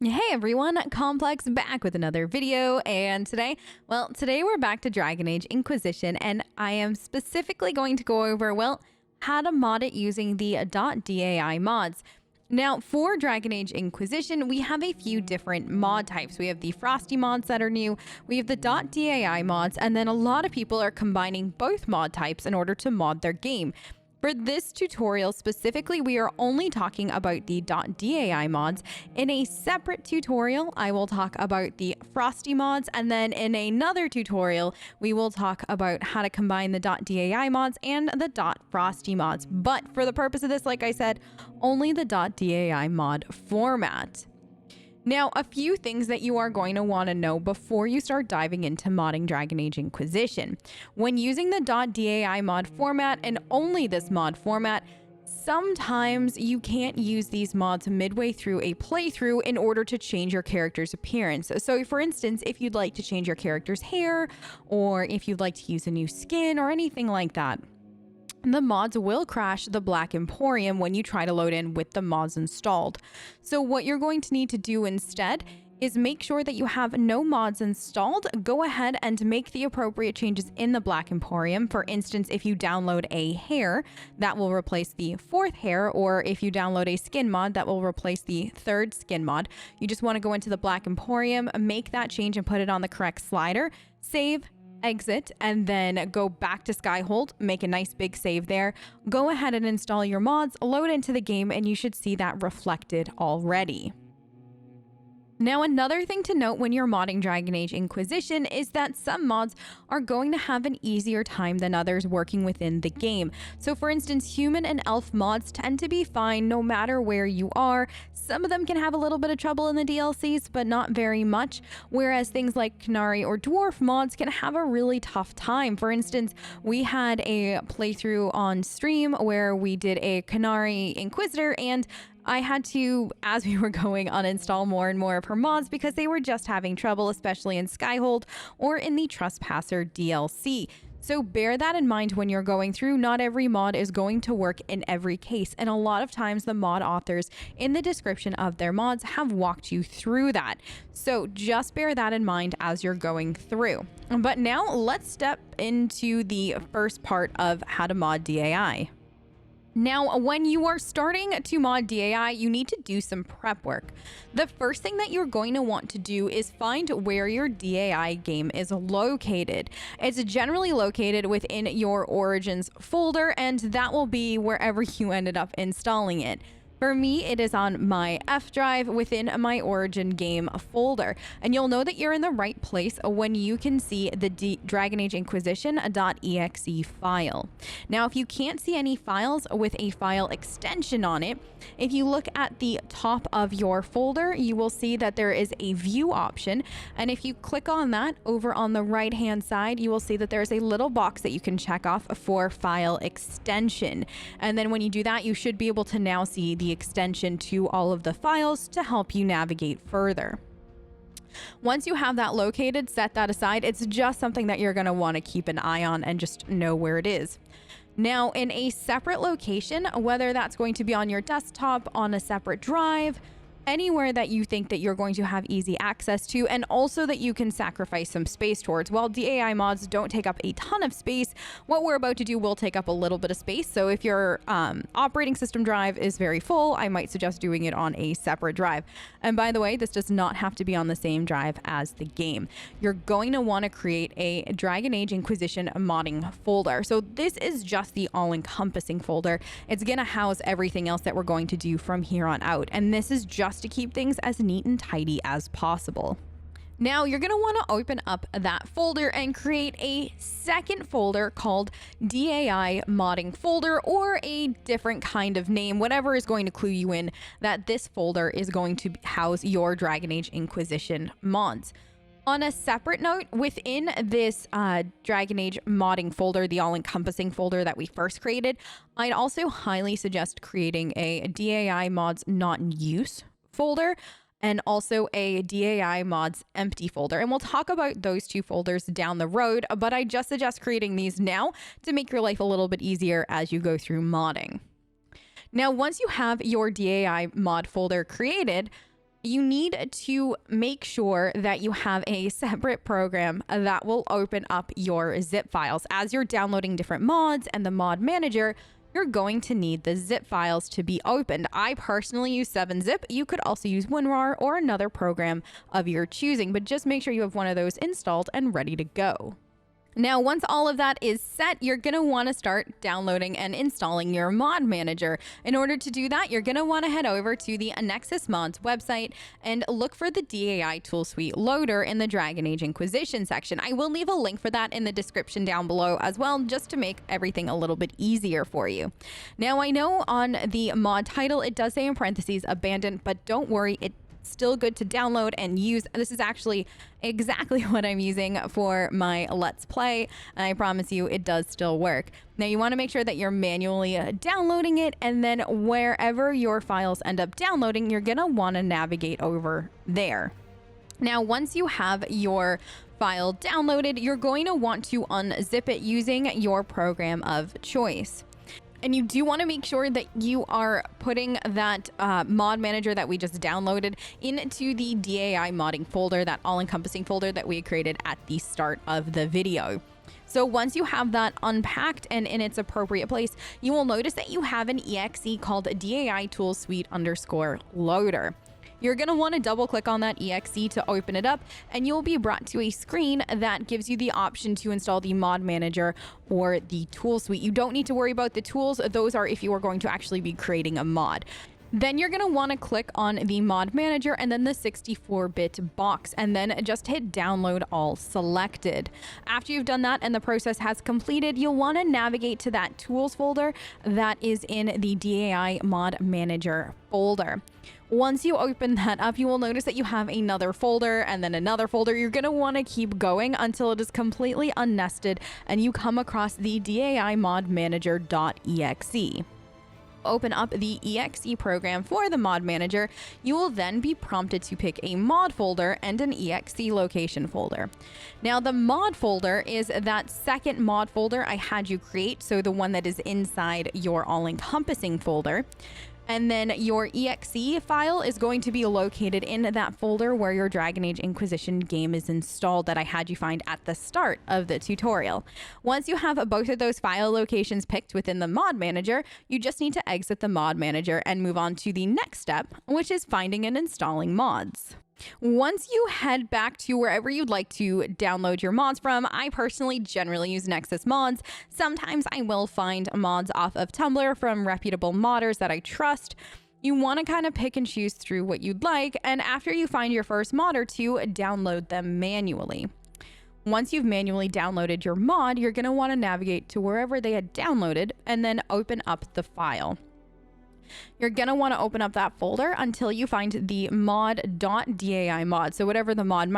Hey everyone, Complex back with another video, and today we're back to Dragon Age Inquisition, and I am specifically going to go over, how to mod it using the .dai mods. Now, for Dragon Age Inquisition, we have a few different mod types. We have the Frosty mods that are new, we have the .dai mods, and then a lot of people are combining both mod types in order to mod their game. For this tutorial specifically, we are only talking about the .dai mods. In a separate tutorial, I will talk about the Frosty mods, and then in another tutorial, we will talk about how to combine the .dai mods and the .frosty mods. But for the purpose of this, like I said, only the .dai mod format. Now, a few things that you are going to want to know before you start diving into modding Dragon Age Inquisition. When using the .dai mod format, and only this mod format, sometimes you can't use these mods midway through a playthrough in order to change your character's appearance. So for instance, if you'd like to change your character's hair, or if you'd like to use a new skin or anything like that, the mods will crash the Black Emporium when you try to load in with the mods installed. So what you're going to need to do instead is make sure that you have no mods installed. Go ahead and make the appropriate changes in the Black Emporium. For instance, if you download a hair, that will replace the 4th hair, or if you download a skin mod, that will replace the 3rd skin mod. You just want to go into the Black Emporium, make that change and put it on the correct slider, save, exit, and then go back to Skyhold, make a nice big save there, go ahead and install your mods, load into the game, and you should see that reflected already. Now, another thing to note when you're modding Dragon Age Inquisition is that some mods are going to have an easier time than others working within the game. So for instance, human and elf mods tend to be fine no matter where you are. Some of them can have a little bit of trouble in the DLCs, but not very much, whereas things like Canary or Dwarf mods can have a really tough time. For instance, we had a playthrough on stream where we did a Canary Inquisitor, and I had to, as we were going, uninstall more and more of her mods because they were just having trouble, especially in Skyhold or in the Trespasser DLC. So bear that in mind when you're going through. Not every mod is going to work in every case, and a lot of times the mod authors in the description of their mods have walked you through that. So just bear that in mind as you're going through. But now let's step into the first part of how to mod DAI. Now, when you are starting to mod DAI, you need to do some prep work. The first thing that you're going to want to do is find where your DAI game is located. It's generally located within your Origins folder, and that will be wherever you ended up installing it. For me, it is on my F drive within my Origin game folder. And you'll know that you're in the right place when you can see the Dragon Age Inquisition.exe file. Now, if you can't see any files with a file extension on it, if you look at the top of your folder, you will see that there is a view option. And if you click on that, over on the right hand side, you will see that there's a little box that you can check off for file extension. And then when you do that, you should be able to now see the extension to all of the files to help you navigate further. Once you have that located, set that aside. It's just something that you're going to want to keep an eye on and just know where it is. Now, in a separate location, whether that's going to be on your desktop, on a separate drive, anywhere that you think that you're going to have easy access to, and also that you can sacrifice some space towards. While DAI mods don't take up a ton of space, what we're about to do will take up a little bit of space. So if your operating system drive is very full, I might suggest doing it on a separate drive. And by the way, this does not have to be on the same drive as the game. You're going to want to create a Dragon Age Inquisition modding folder. So this is just the all-encompassing folder. It's going to house everything else that we're going to do from here on out. And this is just to keep things as neat and tidy as possible. Now, you're going to want to open up that folder and create a second folder called DAI Modding Folder, or a different kind of name, whatever is going to clue you in that this folder is going to house your Dragon Age Inquisition mods. On a separate note, within this Dragon Age modding folder, the all-encompassing folder that we first created, I'd also highly suggest creating a DAI mods not in use folder, and also a DAI mods empty folder. And we'll talk about those two folders down the road, but I just suggest creating these now to make your life a little bit easier as you go through modding. Now, once you have your DAI mod folder created, you need to make sure that you have a separate program that will open up your zip files. As you're downloading different mods and the mod manager, you're going to need the zip files to be opened. I personally use 7-zip. You could also use WinRAR or another program of your choosing, but just make sure you have one of those installed and ready to go. Now, once all of that is set, you're going to want to start downloading and installing your mod manager. In order to do that, you're going to want to head over to the Nexus Mods website and look for the DAI Tool Suite loader in the Dragon Age Inquisition section. I will leave a link for that in the description down below as well, just to make everything a little bit easier for you. Now, I know on the mod title, it does say in parentheses abandoned, but don't worry, it's still good to download and use. This is actually exactly what I'm using for my Let's Play, and I promise you it does still work. Now, you want to make sure that you're manually downloading it, and then wherever your files end up downloading, you're going to want to navigate over there. Now, once you have your file downloaded, you're going to want to unzip it using your program of choice. And you do want to make sure that you are putting that mod manager that we just downloaded into the DAI modding folder, that all-encompassing folder that we created at the start of the video. So once you have that unpacked and in its appropriate place, you will notice that you have an exe called DAI Tool Suite _loader. You're going to want to double click on that exe to open it up, and you'll be brought to a screen that gives you the option to install the mod manager or the tool suite. You don't need to worry about the tools. Those are if you are going to actually be creating a mod. Then you're going to want to click on the mod manager and then the 64-bit box, and then just hit download all selected. After you've done that and the process has completed, you'll want to navigate to that tools folder that is in the DAI Mod Manager folder. Once you open that up, you will notice that you have another folder and then another folder. You're going to want to keep going until it is completely unnested and you come across the DAI Mod Manager.exe. Open up the exe program for the mod manager. You will then be prompted to pick a mod folder and an exe location folder. Now, the mod folder is that second mod folder I had you create, so the one that is inside your all-encompassing folder. And then your exe file is going to be located in that folder where your Dragon Age Inquisition game is installed that I had you find at the start of the tutorial. Once you have both of those file locations picked within the mod manager, you just need to exit the mod manager and move on to the next step, which is finding and installing mods. Once you head back to wherever you'd like to download your mods from, I personally generally use Nexus Mods. Sometimes I will find mods off of Tumblr from reputable modders that I trust. You want to kind of pick and choose through what you'd like, and after you find your first mod or two, download them manually. Once you've manually downloaded your mod, you're going to want to navigate to wherever they had downloaded and then open up the file. You're going to want to open up that folder until you find the mod.dai mod. So whatever the mod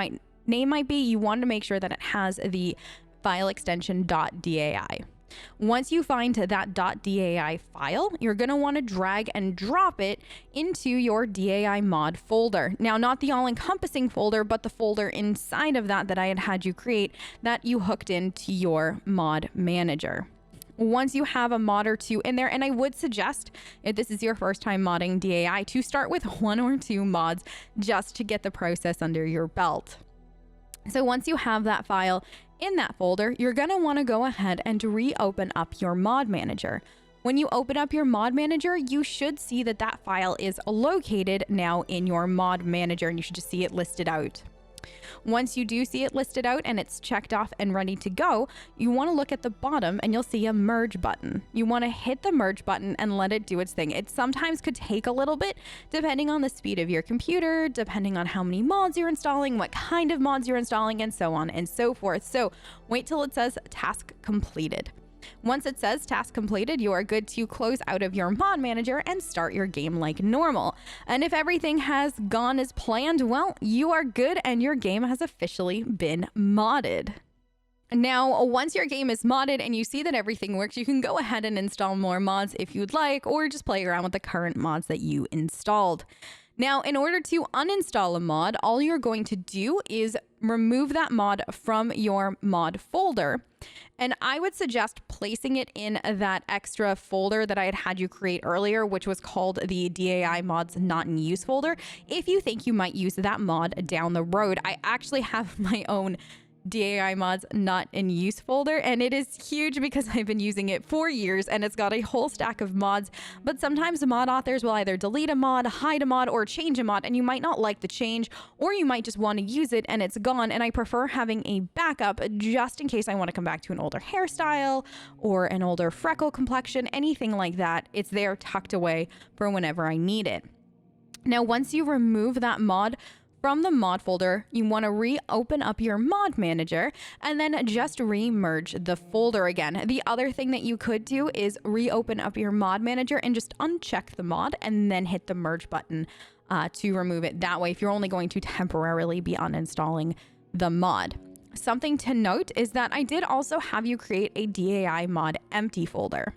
name might be, you want to make sure that it has the file extension .dai. Once you find that .dai file, you're going to want to drag and drop it into your DAI mod folder. Now, not the all-encompassing folder, but the folder inside of that I had you create that you hooked into your mod manager. Once you have a mod or two in there, and I would suggest, if this is your first time modding DAI, to start with 1 or 2 mods just to get the process under your belt. So once you have that file in that folder, you're going to want to go ahead and reopen up your mod manager. When you open up your mod manager, you should see that that file is located now in your mod manager, and you should just see it listed out. Once you do see it listed out and it's checked off and ready to go, you want to look at the bottom and you'll see a merge button. You want to hit the merge button and let it do its thing. It sometimes could take a little bit depending on the speed of your computer, depending on how many mods you're installing, what kind of mods you're installing, and so on and so forth. So wait till it says task completed. Once it says task completed, you are good to close out of your mod manager and start your game like normal. And if everything has gone as planned, well, you are good and your game has officially been modded. Now, once your game is modded and you see that everything works, you can go ahead and install more mods if you'd like, or just play around with the current mods that you installed. Now, in order to uninstall a mod, all you're going to do is remove that mod from your mod folder. And I would suggest placing it in that extra folder that I had you create earlier, which was called the DAI Mods Not in Use folder, if you think you might use that mod down the road. I actually have my own DAI Mods Not in Use folder, and it is huge because I've been using it for years and it's got a whole stack of mods. But sometimes mod authors will either delete a mod, hide a mod, or change a mod, and you might not like the change, or you might just want to use it and it's gone. And I prefer having a backup just in case I want to come back to an older hairstyle or an older freckle complexion, anything like that. It's there tucked away for whenever I need it. Now, once you remove that mod from the mod folder, you want to reopen up your mod manager and then just re-merge the folder again. The other thing that you could do is reopen up your mod manager and just uncheck the mod and then hit the merge button to remove it that way if you're only going to temporarily be uninstalling the mod. Something to note is that I did also have you create a DAI mod empty folder.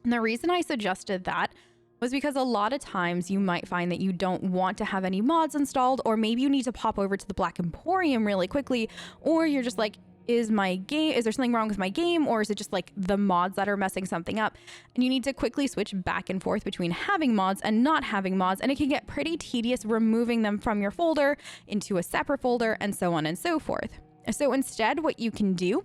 And the reason I suggested that was because a lot of times you might find that you don't want to have any mods installed, or maybe you need to pop over to the Black Emporium really quickly, or you're just like, is there something wrong with my game, or is it just like the mods that are messing something up? And you need to quickly switch back and forth between having mods and not having mods, and it can get pretty tedious removing them from your folder into a separate folder and so on and so forth. So instead, what you can do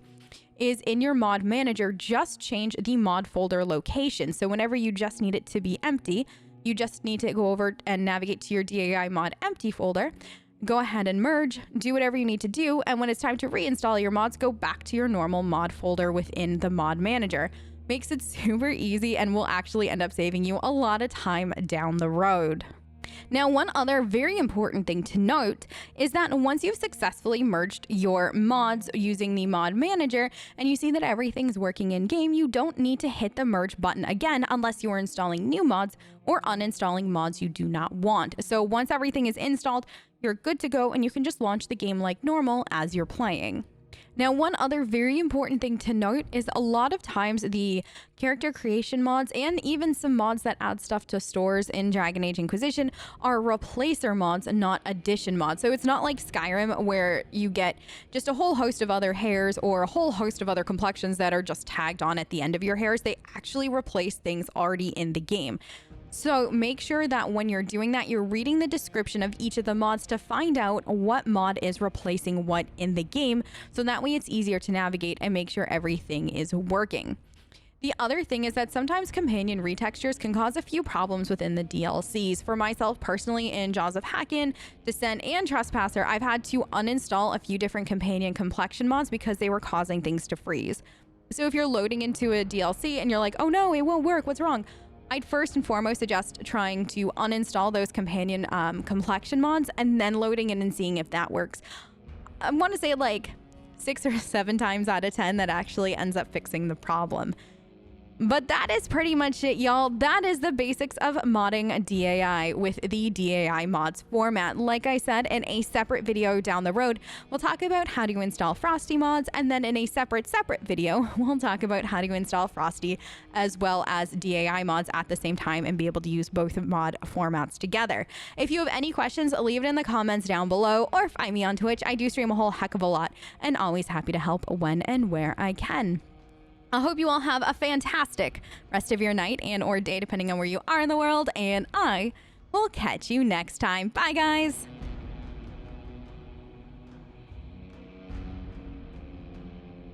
is in your mod manager, just change the mod folder location. So whenever you just need it to be empty, you just need to go over and navigate to your DAI mod empty folder, go ahead and merge, do whatever you need to do. And when it's time to reinstall your mods, go back to your normal mod folder within the mod manager. Makes it super easy and will actually end up saving you a lot of time down the road. Now, one other very important thing to note is that once you've successfully merged your mods using the mod manager and you see that everything's working in game, you don't need to hit the merge button again unless you are installing new mods or uninstalling mods you do not want. So once everything is installed, you're good to go and you can just launch the game like normal as you're playing. Now, one other very important thing to note is a lot of times the character creation mods and even some mods that add stuff to stores in Dragon Age Inquisition are replacer mods and not addition mods. So it's not like Skyrim where you get just a whole host of other hairs or a whole host of other complexions that are just tagged on at the end of your hairs. They actually replace things already in the game. So make sure that when you're doing that, you're reading the description of each of the mods to find out what mod is replacing what in the game. So that way it's easier to navigate and make sure everything is working. The other thing is that sometimes companion retextures can cause a few problems within the DLCs. For myself personally, in Jaws of Hacken, Descent, and Trespasser, I've had to uninstall a few different companion complexion mods because they were causing things to freeze. So if you're loading into a DLC and you're like, oh no, it won't work, what's wrong? I'd first and foremost suggest trying to uninstall those companion complexion mods and then loading in and seeing if that works. I want to say like 6 or 7 times out of 10 that actually ends up fixing the problem. But that is pretty much it, y'all. That is the basics of modding DAI with the DAI mods format. Like I said, in a separate video down the road, we'll talk about how to install Frosty mods, and then in a separate video, we'll talk about how to install Frosty as well as DAI mods at the same time and be able to use both mod formats together. If you have any questions, leave it in the comments down below or find me on Twitch. I do stream a whole heck of a lot and always happy to help when and where I can. I hope you all have a fantastic rest of your night and or day, depending on where you are in the world, and I will catch you next time. Bye, guys.